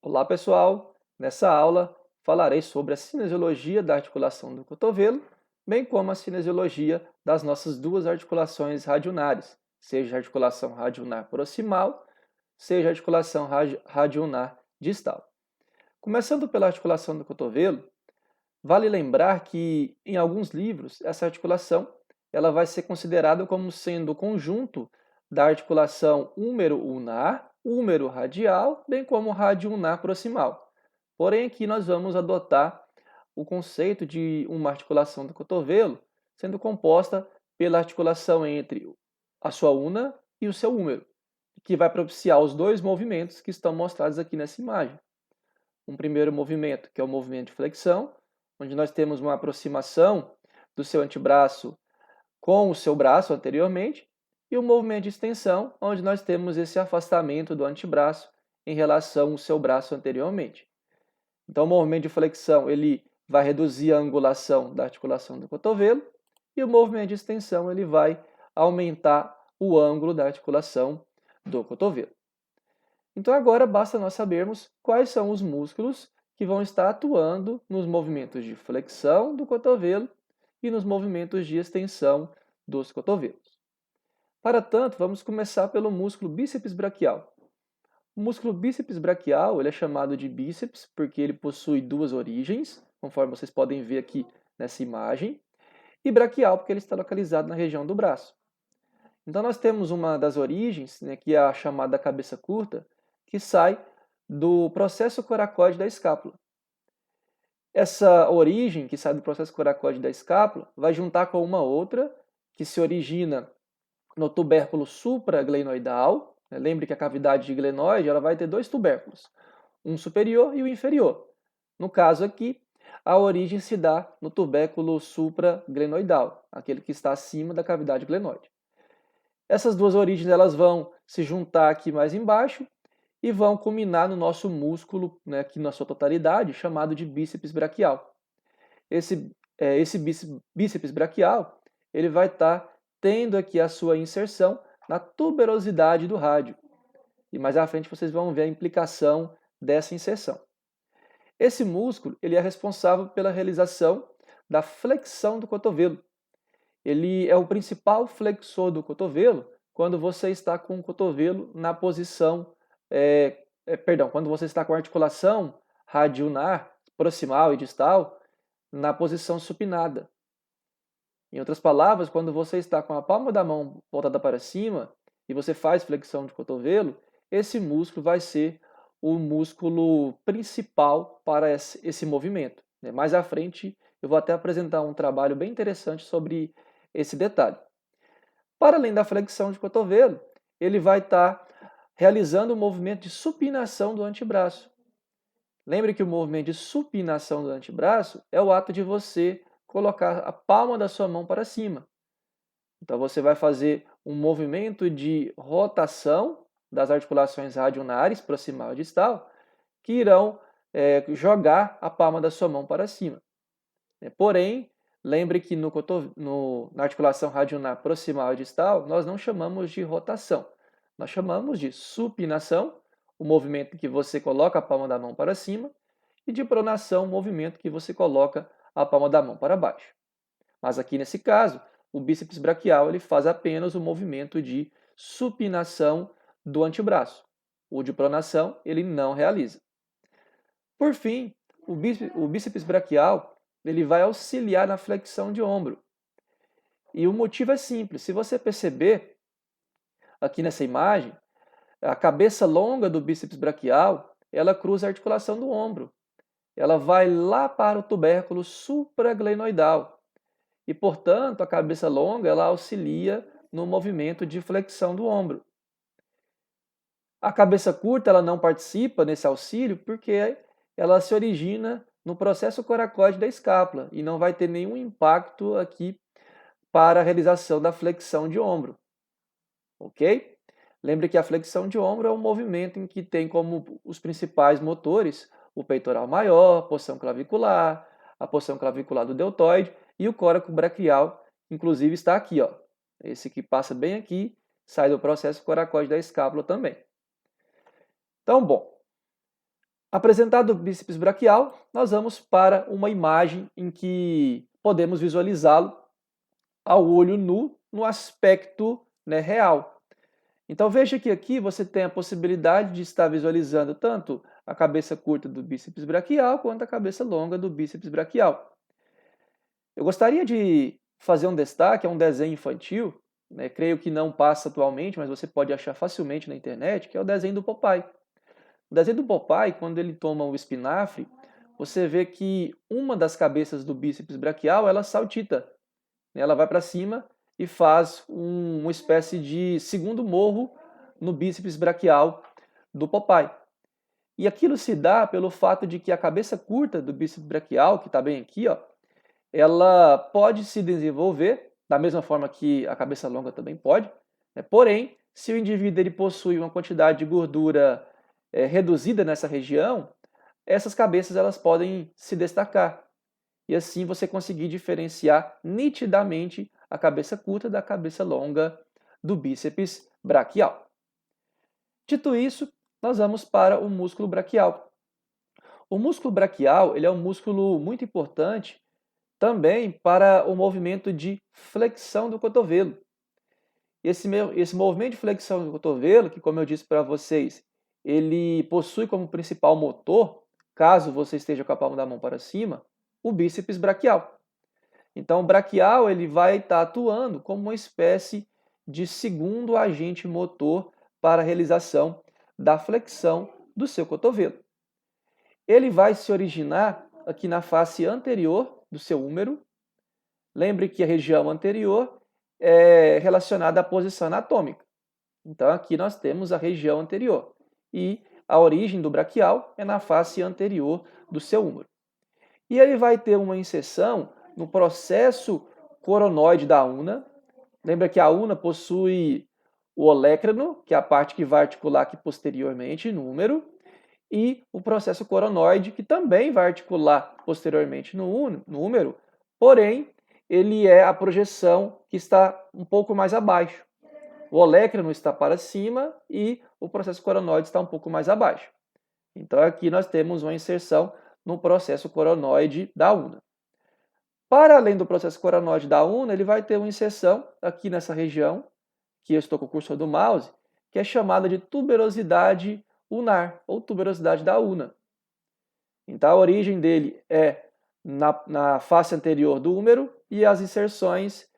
Olá pessoal, nessa aula falarei sobre a cinesiologia da articulação do cotovelo, bem como a cinesiologia das nossas duas articulações radionares, seja a articulação radionar proximal, seja a articulação radionar distal. Começando pela articulação do cotovelo, vale lembrar que em alguns livros essa articulação ela vai ser considerada como sendo o conjunto da articulação húmero-ulnar, húmero-radial, bem como radioulnar proximal. Porém, aqui nós vamos adotar o conceito de uma articulação do cotovelo sendo composta pela articulação entre a sua ulna e o seu húmero, que vai propiciar os dois movimentos que estão mostrados aqui nessa imagem. Um primeiro movimento, que é o movimento de flexão, onde nós temos uma aproximação do seu antebraço com o seu braço anteriormente, e o movimento de extensão, onde nós temos esse afastamento do antebraço em relação ao seu braço anteriormente. Então, o movimento de flexão ele vai reduzir a angulação da articulação do cotovelo, e o movimento de extensão ele vai aumentar o ângulo da articulação do cotovelo. Então agora basta nós sabermos quais são os músculos que vão estar atuando nos movimentos de flexão do cotovelo e nos movimentos de extensão dos cotovelos. Para tanto, vamos começar pelo músculo bíceps braquial. O músculo bíceps braquial ele é chamado de bíceps porque ele possui duas origens, conforme vocês podem ver aqui nessa imagem, e braquial porque ele está localizado na região do braço. Então nós temos uma das origens, né, que é a chamada cabeça curta, que sai do processo coracoide da escápula. Essa origem que sai do processo coracoide da escápula vai juntar com uma outra que se origina no tubérculo supraglenoidal. Lembre que a cavidade de glenoide ela vai ter dois tubérculos, um superior e o inferior. No caso aqui, a origem se dá no tubérculo supraglenoidal, aquele que está acima da cavidade glenoide. Essas duas origens elas vão se juntar aqui mais embaixo e vão culminar no nosso músculo, né, aqui na sua totalidade, chamado de bíceps braquial. Esse bíceps braquial ele vai estar tendo aqui a sua inserção na tuberosidade do rádio. E mais à frente vocês vão ver a implicação dessa inserção. Esse músculo ele é responsável pela realização da flexão do cotovelo. Ele é o principal flexor do cotovelo quando você está com o cotovelo na posição, quando você está com a articulação radioulnar, proximal e distal, na posição supinada. Em outras palavras, quando você está com a palma da mão voltada para cima e você faz flexão de cotovelo, esse músculo vai ser o músculo principal para esse movimento. Mais à frente, eu vou até apresentar um trabalho bem interessante sobre esse detalhe. Para além da flexão de cotovelo, ele vai estar realizando o movimento de supinação do antebraço. Lembre que o movimento de supinação do antebraço é o ato de você colocar a palma da sua mão para cima. Então você vai fazer um movimento de rotação das articulações radionares, proximal e distal, que irão jogar a palma da sua mão para cima. Porém, lembre que na articulação radionar proximal e distal, nós não chamamos de rotação. Nós chamamos de supinação, o movimento em que você coloca a palma da mão para cima, e de pronação, o movimento que você coloca a palma da mão para baixo. Mas aqui nesse caso, o bíceps braquial ele faz apenas o movimento de supinação do antebraço. O de pronação ele não realiza. Por fim, o bíceps braquial ele vai auxiliar na flexão de ombro. E o motivo é simples. Se você perceber aqui nessa imagem, a cabeça longa do bíceps braquial, ela cruza a articulação do ombro. Ela vai lá para o tubérculo supraglenoidal. E, portanto, a cabeça longa ela auxilia no movimento de flexão do ombro. A cabeça curta ela não participa nesse auxílio porque ela se origina no processo coracoide da escápula e não vai ter nenhum impacto aqui para a realização da flexão de ombro. Ok? Lembre que a flexão de ombro é um movimento em que tem como os principais motores o peitoral maior, a porção clavicular do deltoide e o coraco braquial, inclusive está aqui, ó. Esse que passa bem aqui, sai do processo coracoide da escápula também. Então, bom, Apresentado o bíceps braquial, nós vamos para uma imagem em que podemos visualizá-lo ao olho nu, no aspecto, né, real. Então veja que aqui você tem a possibilidade de estar visualizando tanto a cabeça curta do bíceps braquial quanto a cabeça longa do bíceps braquial. Eu gostaria de fazer um destaque a um desenho infantil, né, creio que não passa atualmente, mas você pode achar facilmente na internet, que é o desenho do Popeye. O desenho do Popeye, quando ele toma o espinafre, você vê que uma das cabeças do bíceps braquial, ela saltita, né? Ela vai para cima e faz uma espécie de segundo morro no bíceps braquial do Popeye. E aquilo se dá pelo fato de que a cabeça curta do bíceps braquial, que está bem aqui, ó, ela pode se desenvolver da mesma forma que a cabeça longa também pode, né? Porém, se o indivíduo ele possui uma quantidade de gordura reduzida nessa região, essas cabeças elas podem se destacar. E assim você conseguir diferenciar nitidamente a cabeça curta da cabeça longa do bíceps braquial. Dito isso, nós vamos para o músculo braquial. O músculo braquial ele é um músculo muito importante também para o movimento de flexão do cotovelo. Esse movimento de flexão do cotovelo, que como eu disse para vocês, ele possui como principal motor, caso você esteja com a palma da mão para cima, o bíceps braquial. Então, o braquial ele vai estar atuando como uma espécie de segundo agente motor para a realização da flexão do seu cotovelo. Ele vai se originar aqui na face anterior do seu húmero. Lembre que a região anterior é relacionada à posição anatômica. Então, aqui nós temos a região anterior. E a origem do braquial é na face anterior do seu húmero. E ele vai ter uma inserção no processo coronoide da una. Lembra que a una possui o olecrano, que é a parte que vai articular aqui posteriormente no húmero, e o processo coronoide, que também vai articular posteriormente no húmero, porém, ele é a projeção que está um pouco mais abaixo. O olecrano está para cima e o processo coronoide está um pouco mais abaixo. Então, aqui nós temos uma inserção no processo coronoide da una. Para além do processo coronoide da una, ele vai ter uma inserção aqui nessa região, que eu estou com o cursor do mouse, que é chamada de tuberosidade unar, ou tuberosidade da una. Então, a origem dele é na face anterior do húmero e as inserções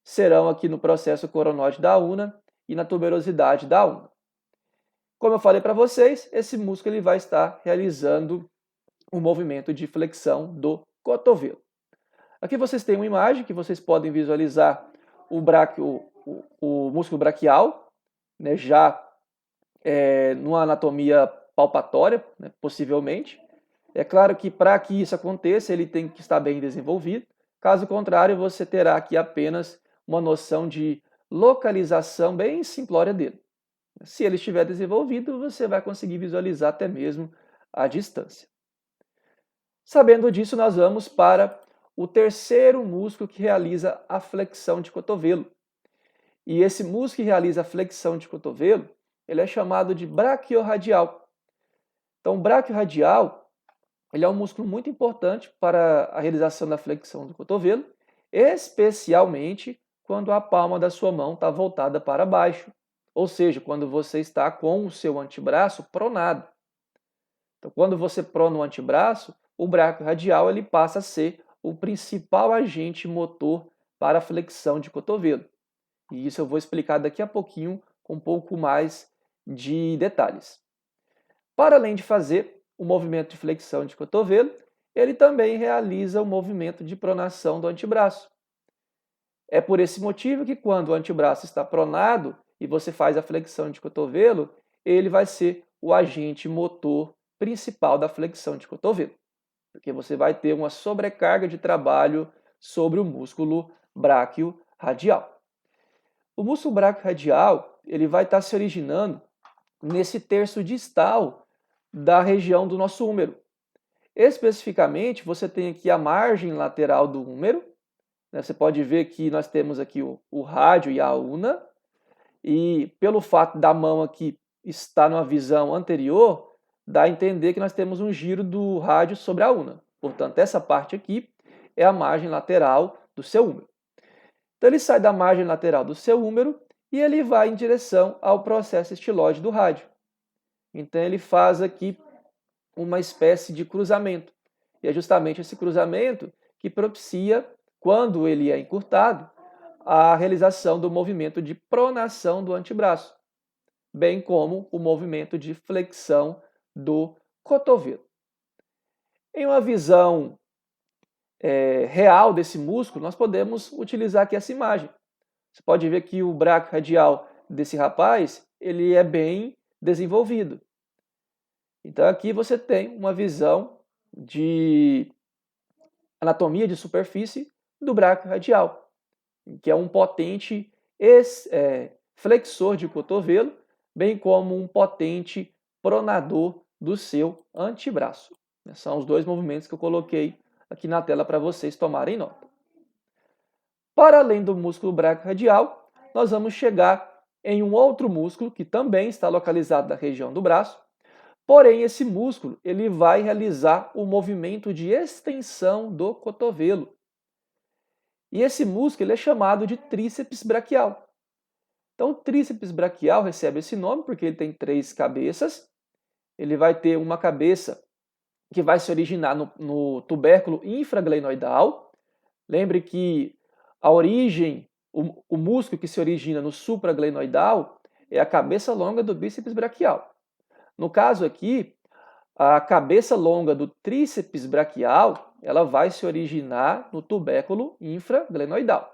serão aqui no processo coronoide da una e na tuberosidade da una. Como eu falei para vocês, esse músculo ele vai estar realizando o movimento de flexão do cotovelo. Aqui vocês têm uma imagem que vocês podem visualizar o músculo braquial, né, já numa anatomia palpatória, né, possivelmente. É claro que para que isso aconteça, ele tem que estar bem desenvolvido. Caso contrário, você terá aqui apenas uma noção de localização bem simplória dele. Se ele estiver desenvolvido, você vai conseguir visualizar até mesmo a distância. Sabendo disso, nós vamos para o terceiro músculo que realiza a flexão de cotovelo. E esse músculo que realiza a flexão de cotovelo, ele é chamado de braquiorradial. Então, o braquiorradial, ele é um músculo muito importante para a realização da flexão do cotovelo, especialmente quando a palma da sua mão está voltada para baixo, ou seja, quando você está com o seu antebraço pronado. Então, quando você prona o antebraço, o braquiorradial ele passa a ser o principal agente motor para a flexão de cotovelo. E isso eu vou explicar daqui a pouquinho com um pouco mais de detalhes. Para além de fazer o movimento de flexão de cotovelo, ele também realiza o movimento de pronação do antebraço. É por esse motivo que quando o antebraço está pronado e você faz a flexão de cotovelo, ele vai ser o agente motor principal da flexão de cotovelo, porque você vai ter uma sobrecarga de trabalho sobre o músculo braquiorradial. O músculo braquiorradial ele vai estar se originando nesse terço distal da região do nosso húmero. Especificamente, você tem aqui a margem lateral do húmero. Você pode ver que nós temos aqui o rádio e a una. E pelo fato da mão aqui estar numa visão anterior, dá a entender que nós temos um giro do rádio sobre a una. Portanto, essa parte aqui é a margem lateral do seu húmero. Então, ele sai da margem lateral do seu húmero e ele vai em direção ao processo estiloide do rádio. Então, ele faz aqui uma espécie de cruzamento. E é justamente esse cruzamento que propicia, quando ele é encurtado, a realização do movimento de pronação do antebraço, bem como o movimento de flexão do cotovelo. Em uma visão real desse músculo, nós podemos utilizar aqui essa imagem. Você pode ver que o braço radial desse rapaz, ele é bem desenvolvido. Então aqui você tem uma visão de anatomia de superfície do braço radial, que é um potente flexor de cotovelo, bem como um potente pronador do seu antebraço. São os dois movimentos que eu coloquei aqui na tela para vocês tomarem nota. Para além do músculo braquioradial, nós vamos chegar em um outro músculo que também está localizado na região do braço, porém esse músculo ele vai realizar o movimento de extensão do cotovelo. E esse músculo ele é chamado de tríceps braquial. Então o tríceps braquial recebe esse nome porque ele tem 3 cabeças. Ele vai ter uma cabeça que vai se originar no tubérculo infraglenoidal. Lembre que a origem, o músculo que se origina no supraglenoidal é a cabeça longa do bíceps braquial. No caso aqui, a cabeça longa do tríceps braquial, ela vai se originar no tubérculo infraglenoidal.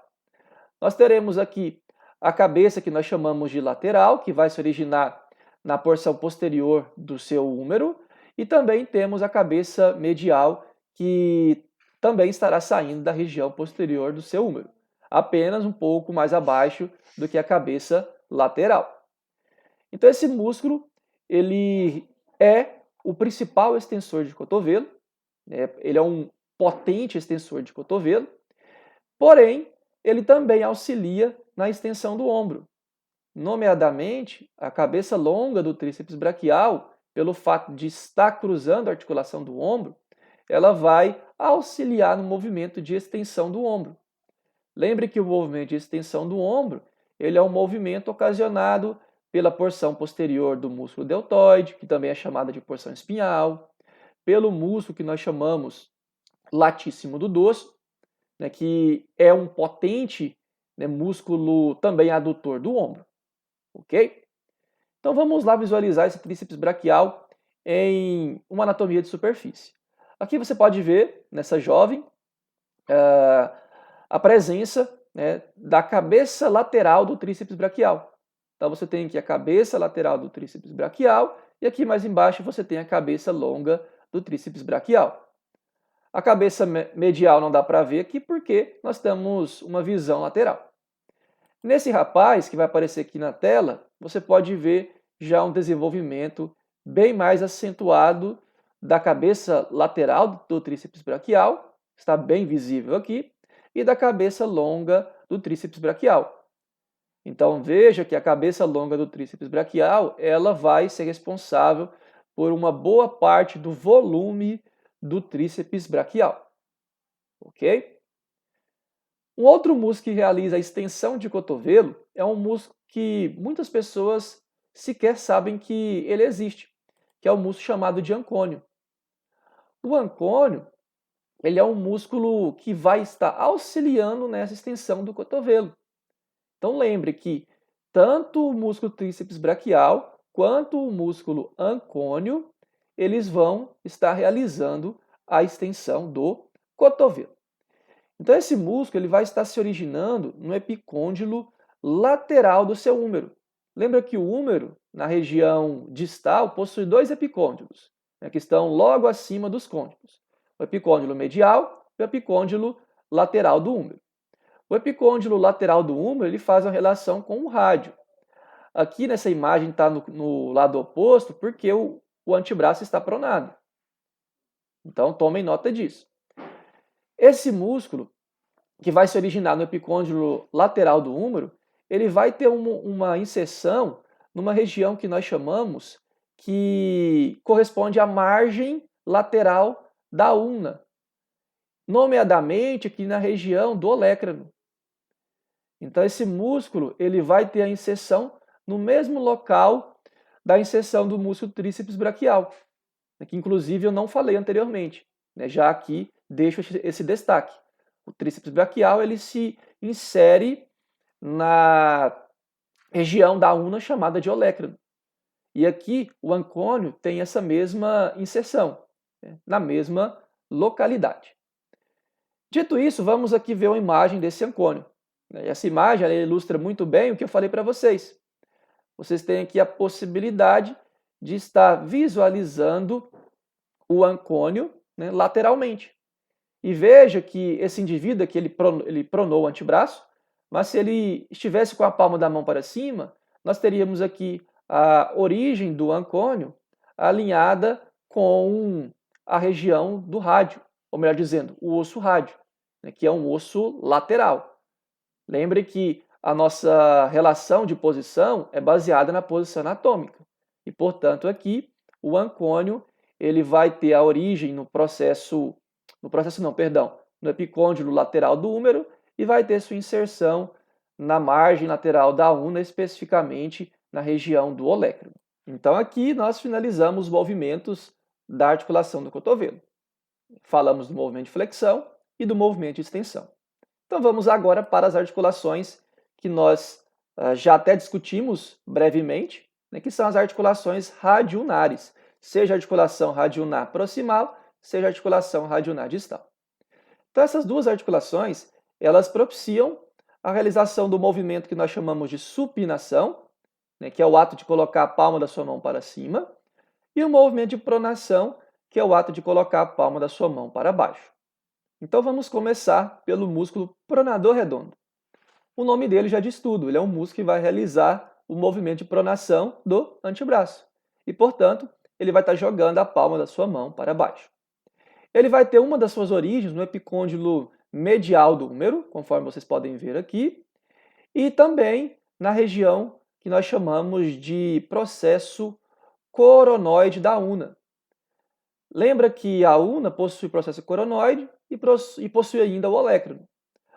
Nós teremos aqui a cabeça que nós chamamos de lateral, que vai se originar na porção posterior do seu húmero, e também temos a cabeça medial, que também estará saindo da região posterior do seu húmero, apenas um pouco mais abaixo do que a cabeça lateral. Então esse músculo, ele é o principal extensor de cotovelo, ele é um potente extensor de cotovelo, porém, ele também auxilia na extensão do ombro. Nomeadamente, a cabeça longa do tríceps braquial, pelo fato de estar cruzando a articulação do ombro, ela vai auxiliar no movimento de extensão do ombro. Lembre que o movimento de extensão do ombro, ele é um movimento ocasionado pela porção posterior do músculo deltoide, que também é chamada de porção espinhal, pelo músculo que nós chamamos latíssimo do dorso, que é um potente músculo também adutor do ombro. Ok? Então vamos lá visualizar esse tríceps braquial em uma anatomia de superfície. Aqui você pode ver, nessa jovem, a presença da cabeça lateral do tríceps braquial. Então você tem aqui a cabeça lateral do tríceps braquial e aqui mais embaixo você tem a cabeça longa do tríceps braquial. A cabeça medial não dá para ver aqui porque nós temos uma visão lateral. Nesse rapaz, que vai aparecer aqui na tela, você pode ver já um desenvolvimento bem mais acentuado da cabeça lateral do tríceps braquial, está bem visível aqui, e da cabeça longa do tríceps braquial. Então veja que a cabeça longa do tríceps braquial, ela vai ser responsável por uma boa parte do volume do tríceps braquial. Ok? Um outro músculo que realiza a extensão de cotovelo é um músculo que muitas pessoas sequer sabem que ele existe, que é o músculo chamado de ancônio. O ancônio, ele é um músculo que vai estar auxiliando nessa extensão do cotovelo. Então lembre que tanto o músculo tríceps braquial quanto o músculo ancônio, eles vão estar realizando a extensão do cotovelo. Então esse músculo ele vai estar se originando no epicôndilo lateral do seu húmero. Lembra que o húmero, na região distal, possui 2 epicôndilos, que estão logo acima dos côndilos. O epicôndilo medial e o epicôndilo lateral do húmero. O epicôndilo lateral do húmero ele faz uma relação com o rádio. Aqui nessa imagem está no lado oposto porque o antebraço está pronado. Então tomem nota disso. Esse músculo, que vai se originar no epicôndilo lateral do húmero, ele vai ter uma inserção numa região que nós chamamos que corresponde à margem lateral da ulna, nomeadamente aqui na região do olecrano. Então esse músculo ele vai ter a inserção no mesmo local da inserção do músculo tríceps braquial, que inclusive eu não falei anteriormente, né? Já aqui deixo esse destaque. O tríceps braquial ele se insere na região da ulna chamada de olecrano. E aqui o ancônio tem essa mesma inserção, né? Na mesma localidade. Dito isso, vamos aqui ver uma imagem desse ancônio. Essa imagem ela ilustra muito bem o que eu falei para vocês. Vocês têm aqui a possibilidade de estar visualizando o ancônio, né, lateralmente. E veja que esse indivíduo aqui, ele pronou o antebraço, mas se ele estivesse com a palma da mão para cima, nós teríamos aqui a origem do ancônio alinhada com a região do rádio, ou melhor dizendo, o osso rádio, né, que é um osso lateral. Lembre que a nossa relação de posição é baseada na posição anatômica. E, portanto, aqui o ancônio ele vai ter a origem no epicôndilo lateral do húmero e vai ter sua inserção na margem lateral da ulna, especificamente na região do olecrano. Então aqui nós finalizamos os movimentos da articulação do cotovelo. Falamos do movimento de flexão e do movimento de extensão. Então vamos agora para as articulações que nós já até discutimos brevemente, né, que são as articulações radiunares, seja a articulação radiunar proximal, seja a articulação radiunar distal. Então essas duas articulações, elas propiciam a realização do movimento que nós chamamos de supinação, né, que é o ato de colocar a palma da sua mão para cima, e o movimento de pronação, que é o ato de colocar a palma da sua mão para baixo. Então vamos começar pelo músculo pronador redondo. O nome dele já diz tudo, ele é um músculo que vai realizar o movimento de pronação do antebraço. E, portanto, ele vai estar jogando a palma da sua mão para baixo. Ele vai ter uma das suas origens no epicôndilo medial do húmero, conforme vocês podem ver aqui, e também na região que nós chamamos de processo coronoide da ulna. Lembra que a ulna possui processo coronoide e possui ainda o olecrano.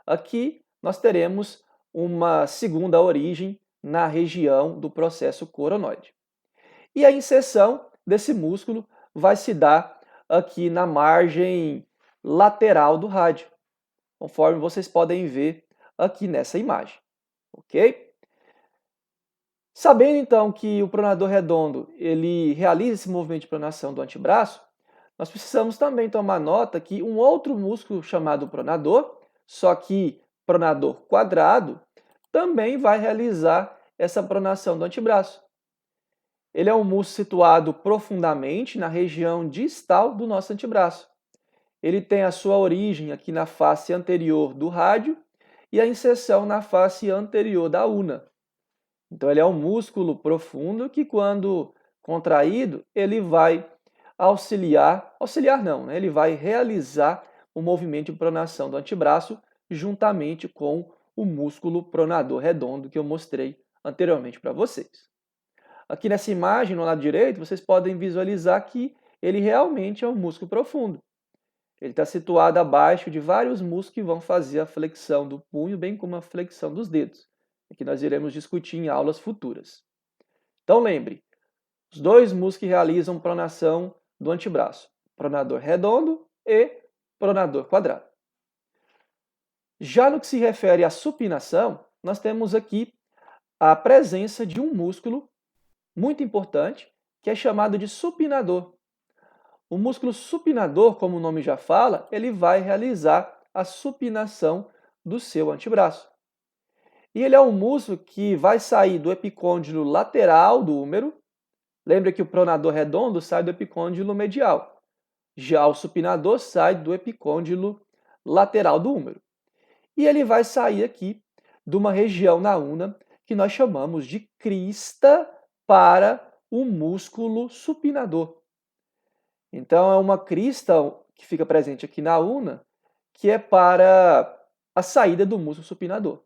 Aqui nós teremos uma segunda origem na região do processo coronoide. E a inserção desse músculo vai se dar aqui na margem lateral do rádio, conforme vocês podem ver aqui nessa imagem, ok? Sabendo então que o pronador redondo ele realiza esse movimento de pronação do antebraço, nós precisamos também tomar nota que um outro músculo chamado pronador, só que pronador quadrado, também vai realizar essa pronação do antebraço. Ele é um músculo situado profundamente na região distal do nosso antebraço. Ele tem a sua origem aqui na face anterior do rádio e a inserção na face anterior da ulna. Então ele é um músculo profundo que, quando contraído, ele vai ele vai realizar o movimento de pronação do antebraço juntamente com o músculo pronador redondo que eu mostrei anteriormente para vocês. Aqui nessa imagem, no lado direito, vocês podem visualizar que ele realmente é um músculo profundo. Ele está situado abaixo de vários músculos que vão fazer a flexão do punho, bem como a flexão dos dedos, que nós iremos discutir em aulas futuras. Então lembre, os dois músculos que realizam pronação do antebraço, pronador redondo e pronador quadrado. Já no que se refere à supinação, nós temos aqui a presença de um músculo muito importante, que é chamado de supinador. O músculo supinador, como o nome já fala, ele vai realizar a supinação do seu antebraço. E ele é um músculo que vai sair do epicôndilo lateral do húmero. Lembra que o pronador redondo sai do epicôndilo medial. Já o supinador sai do epicôndilo lateral do húmero. E ele vai sair aqui de uma região na ulna que nós chamamos de crista para o músculo supinador. Então, é uma crista que fica presente aqui na ulna, que é para a saída do músculo supinador.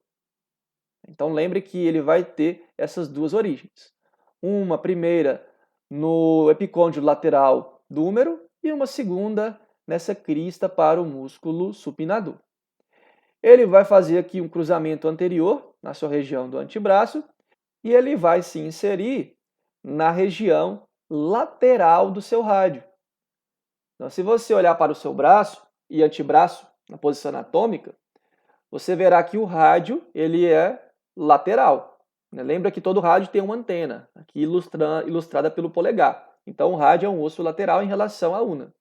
Então, lembre que ele vai ter essas duas origens. Uma primeira no epicôndilo lateral do húmero e uma segunda nessa crista para o músculo supinador. Ele vai fazer aqui um cruzamento anterior na sua região do antebraço e ele vai se inserir na região lateral do seu rádio. Então, se você olhar para o seu braço e antebraço na posição anatômica, você verá que o rádio ele é lateral. Lembra que todo rádio tem uma antena, aqui ilustrada pelo polegar. Então, o rádio é um osso lateral em relação à una.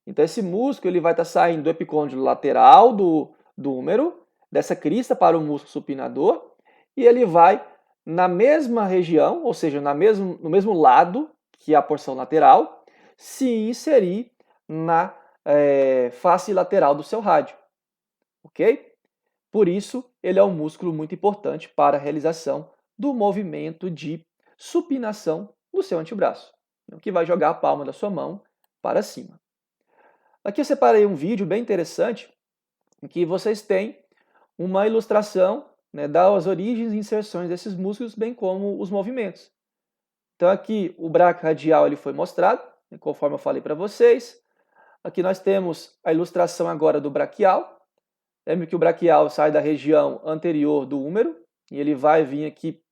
Então, esse músculo ele vai estar saindo do epicôndilo lateral do húmero, dessa crista para o músculo supinador, e ele vai na mesma região, ou seja, no mesmo lado que a porção lateral, se inserir na face lateral do seu rádio. Ok? Por isso, ele é um músculo muito importante para a realização do movimento de supinação do seu antebraço, que vai jogar a palma da sua mão para cima. Aqui eu separei um vídeo bem interessante em que vocês têm uma ilustração das origens e inserções desses músculos, bem como os movimentos. Então aqui o braco radial ele foi mostrado, conforme eu falei para vocês. Aqui nós temos a ilustração agora do braquial. Lembre que o braquial sai da região anterior do húmero e ele vai vir aqui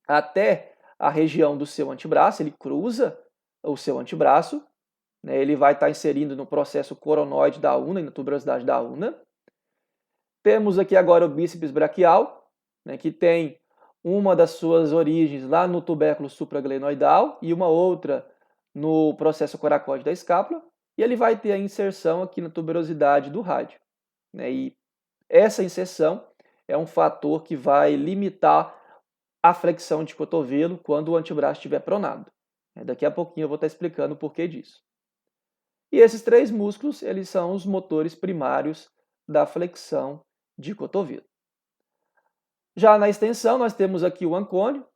até a região do seu antebraço, ele cruza o seu antebraço, ele vai estar inserindo no processo coronoide da una, na tuberosidade da una. Temos aqui agora o bíceps braquial, que tem uma das suas origens lá no tubérculo supraglenoidal e uma outra no processo coracóide da escápula, e ele vai ter a inserção aqui na tuberosidade do rádio. E essa inserção é um fator que vai limitar a flexão de cotovelo quando o antebraço estiver pronado. Daqui a pouquinho eu vou estar explicando o porquê disso. E esses três músculos, eles são os motores primários da flexão de cotovelo. Já na extensão, nós temos aqui o ancônio.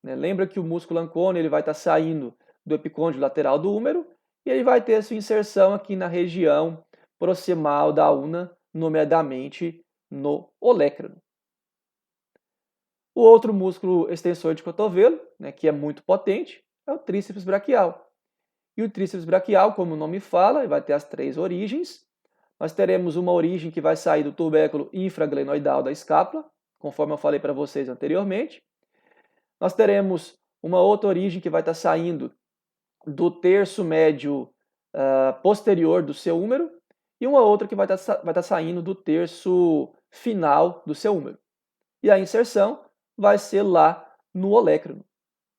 Lembra que o músculo ancônio ele vai estar saindo do epicôndilo lateral do húmero e ele vai ter sua inserção aqui na região proximal da una, nomeadamente no olecrano. O outro músculo extensor de cotovelo, que é muito potente, é o tríceps braquial. E o tríceps braquial, como o nome fala, vai ter as três origens. Nós teremos uma origem que vai sair do tubérculo infraglenoidal da escápula, conforme eu falei para vocês anteriormente. Nós teremos uma outra origem que vai estar saindo do terço médio posterior do seu húmero e uma outra que vai estar saindo do terço final do seu húmero. E a inserção vai ser lá no olecrano.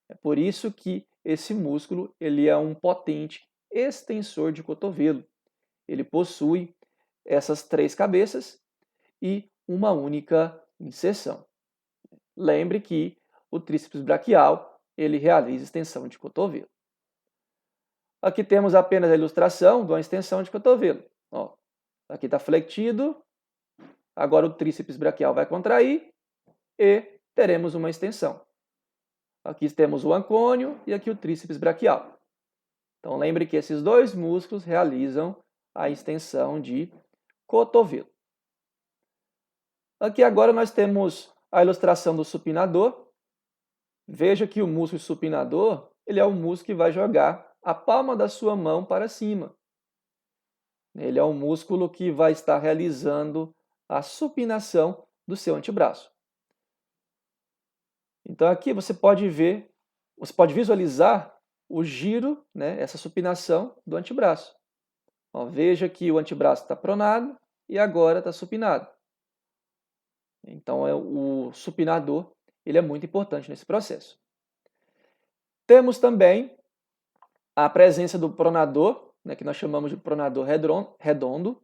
É por isso que esse músculo ele é um potente extensor de cotovelo. Ele possui essas três cabeças e uma única inserção. Lembre que o tríceps braquial ele realiza extensão de cotovelo. Aqui temos apenas a ilustração de uma extensão de cotovelo. Aqui está flexionado, agora o tríceps braquial vai contrair e teremos uma extensão. Aqui temos o ancônio e aqui o tríceps braquial. Então lembre que esses dois músculos realizam a extensão de cotovelo. Aqui agora nós temos a ilustração do supinador. Veja que o músculo supinador ele é um músculo que vai jogar a palma da sua mão para cima. Ele é um músculo que vai estar realizando a supinação do seu antebraço. Então aqui você pode visualizar o giro, essa supinação do antebraço. Veja que o antebraço está pronado e agora está supinado. Então o supinador ele é muito importante nesse processo. Temos também a presença do pronador, que nós chamamos de pronador redondo.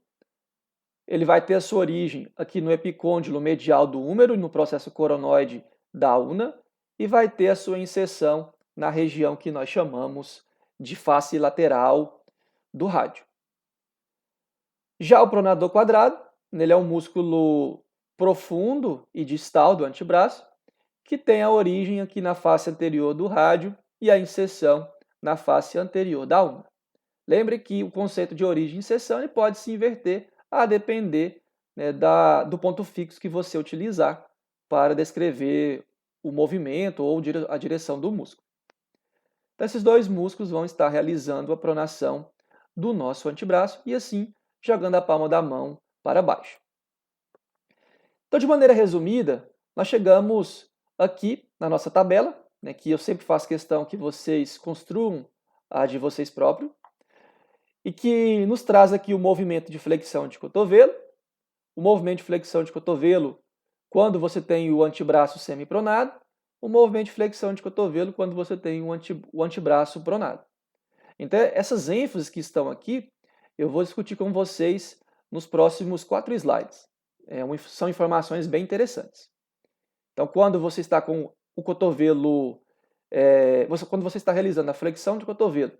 Ele vai ter a sua origem aqui no epicôndilo medial do húmero, no processo coronoide da una, e vai ter a sua inserção na região que nós chamamos de face lateral do rádio. Já o pronador quadrado, ele é um músculo profundo e distal do antebraço, que tem a origem aqui na face anterior do rádio e a inserção na face anterior da una. Lembre que o conceito de origem e inserção ele pode se inverter a depender do ponto fixo que você utilizar para descrever o movimento ou a direção do músculo. Então, esses dois músculos vão estar realizando a pronação do nosso antebraço e assim jogando a palma da mão para baixo. Então, de maneira resumida, nós chegamos aqui na nossa tabela, né, que eu sempre faço questão que vocês construam a de vocês próprios, e que nos traz aqui o movimento de flexão de cotovelo. O movimento de flexão de cotovelo quando você tem o antebraço semipronado, o movimento de flexão de cotovelo quando você tem o antebraço pronado. Então, essas ênfases que estão aqui, eu vou discutir com vocês nos próximos 4 slides. São informações bem interessantes. Então, quando você está com o cotovelo, quando você está realizando a flexão de cotovelo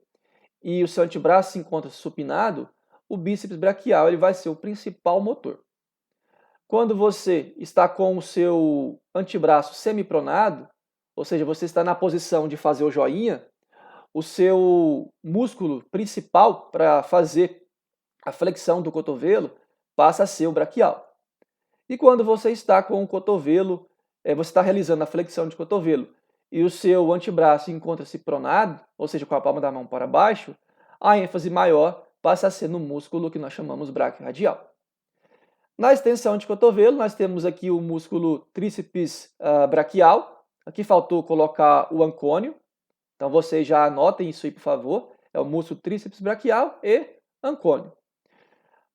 e o seu antebraço se encontra supinado, o bíceps braquial ele vai ser o principal motor. Quando você está com o seu antebraço semipronado, ou seja, você está na posição de fazer o joinha, o seu músculo principal para fazer a flexão do cotovelo passa a ser o braquial. E quando você está com o cotovelo, você está realizando a flexão de cotovelo e o seu antebraço encontra-se pronado, ou seja, com a palma da mão para baixo, a ênfase maior passa a ser no músculo que nós chamamos braquioradial. Na extensão de cotovelo, nós temos aqui o músculo tríceps braquial. Aqui faltou colocar o ancônio. Então, vocês já anotem isso aí, por favor. É o músculo tríceps braquial e ancônio.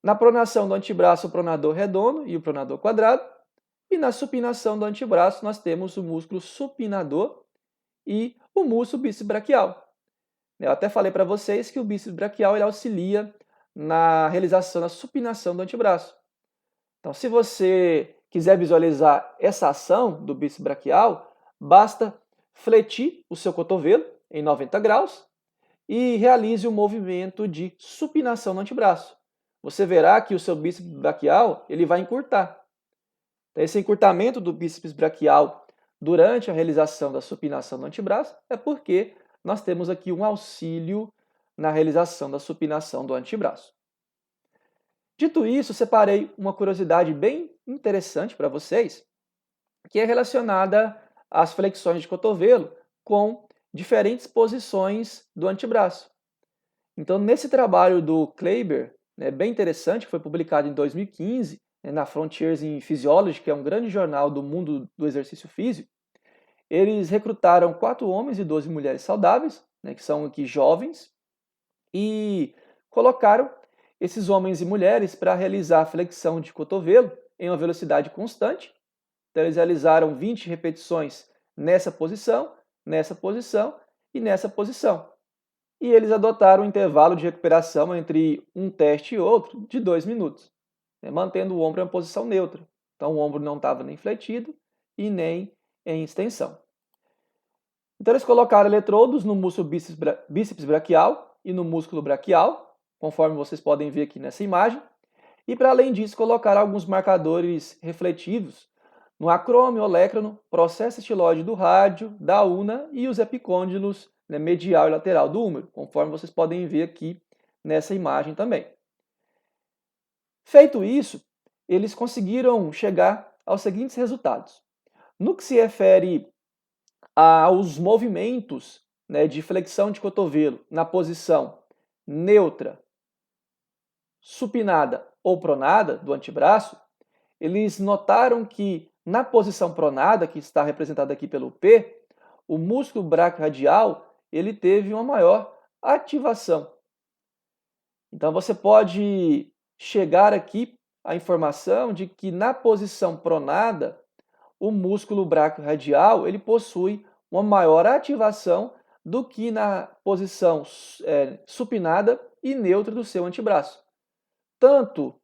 Na pronação do antebraço, o pronador redondo e o pronador quadrado. E na supinação do antebraço, nós temos o músculo supinador e o músculo bíceps braquial. Eu até falei para vocês que o bíceps braquial ele auxilia na realização da supinação do antebraço. Então, se você quiser visualizar essa ação do bíceps braquial, basta fletir o seu cotovelo em 90 graus e realize o movimento de supinação no antebraço. Você verá que o seu bíceps braquial ele vai encurtar. Então, esse encurtamento do bíceps braquial durante a realização da supinação do antebraço é porque nós temos aqui um auxílio na realização da supinação do antebraço. Dito isso, separei uma curiosidade bem interessante para vocês, que é relacionada às flexões de cotovelo com diferentes posições do antebraço. Então, nesse trabalho do Kleiber, bem interessante, que foi publicado em 2015, na Frontiers in Physiology, que é um grande jornal do mundo do exercício físico, eles recrutaram 4 homens e 12 mulheres saudáveis, que são aqui jovens, e colocaram esses homens e mulheres para realizar a flexão de cotovelo em uma velocidade constante. Então, eles realizaram 20 repetições nessa posição e nessa posição. E eles adotaram um intervalo de recuperação entre um teste e outro de 2 minutos, mantendo o ombro em uma posição neutra. Então, o ombro não estava nem fletido e nem em extensão. Então, eles colocaram eletrodos no músculo bíceps braquial e no músculo braquial, conforme vocês podem ver aqui nessa imagem. E, para além disso, colocaram alguns marcadores refletivos no acrômio, olecrano, processo estiloide do rádio, da una e os epicôndilos medial e lateral do húmero, conforme vocês podem ver aqui nessa imagem também. Feito isso, eles conseguiram chegar aos seguintes resultados. No que se refere aos movimentos de flexão de cotovelo na posição neutra, supinada ou pronada do antebraço, eles notaram que na posição pronada, que está representada aqui pelo P, o músculo braquioradial ele teve uma maior ativação. Então você pode chegar aqui à informação de que na posição pronada, o músculo braquioradial ele possui uma maior ativação do que na posição supinada e neutra do seu antebraço, tanto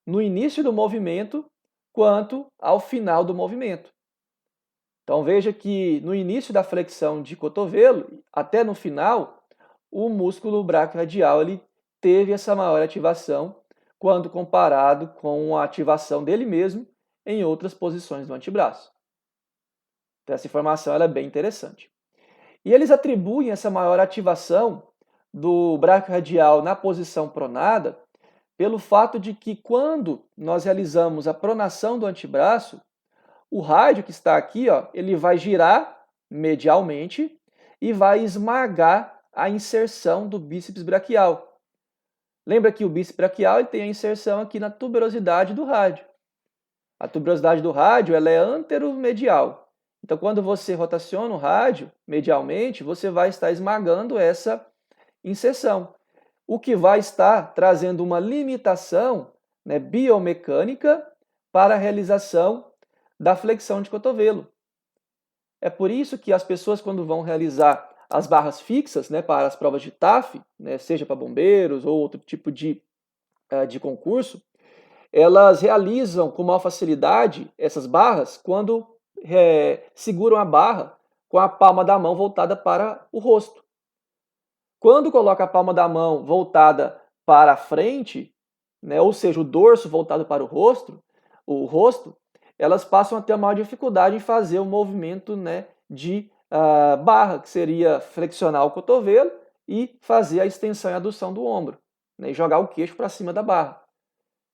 no início do movimento quanto ao final do movimento. Então veja que no início da flexão de cotovelo, até no final, o músculo braquioradial ele teve essa maior ativação quando comparado com a ativação dele mesmo em outras posições do antebraço. Então essa informação ela é bem interessante. E eles atribuem essa maior ativação do braquioradial na posição pronada pelo fato de que quando nós realizamos a pronação do antebraço, o rádio que está aqui, ele vai girar medialmente e vai esmagar a inserção do bíceps braquial. Lembra que o bíceps braquial ele tem a inserção aqui na tuberosidade do rádio. A tuberosidade do rádio ela é anteromedial. Então, quando você rotaciona o rádio medialmente, você vai estar esmagando essa inserção, o que vai estar trazendo uma limitação, né, biomecânica para a realização da flexão de cotovelo. É por isso que as pessoas, quando vão realizar as barras fixas, né, para as provas de TAF, né, seja para bombeiros ou outro tipo de concurso, elas realizam com maior facilidade essas barras quando seguram a barra com a palma da mão voltada para o rosto. Quando coloca a palma da mão voltada para a frente, né, ou seja, o dorso voltado para o rosto, elas passam a ter maior dificuldade em fazer o movimento, né, de barra, que seria flexionar o cotovelo e fazer a extensão e adução do ombro, né, e jogar o queixo para cima da barra.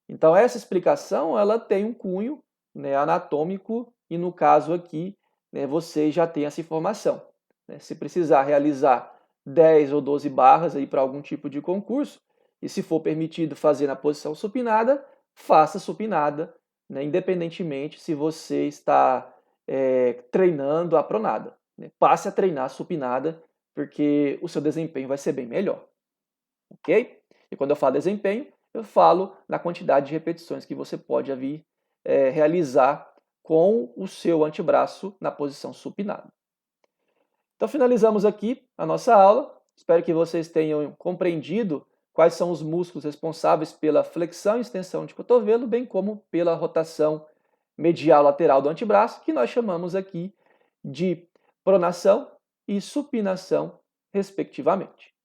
Então, essa explicação ela tem um cunho, né, anatômico e, no caso aqui, né, você já tem essa informação. Né? Se precisar realizar 10 ou 12 barras para algum tipo de concurso, e se for permitido fazer na posição supinada, faça supinada, né, independentemente se você está treinando a pronada. Né? Passe a treinar supinada, porque o seu desempenho vai ser bem melhor. Ok? E quando eu falo desempenho, eu falo na quantidade de repetições que você pode vir realizar com o seu antebraço na posição supinada. Então finalizamos aqui a nossa aula. Espero que vocês tenham compreendido quais são os músculos responsáveis pela flexão e extensão de cotovelo, bem como pela rotação medial lateral do antebraço, que nós chamamos aqui de pronação e supinação, respectivamente.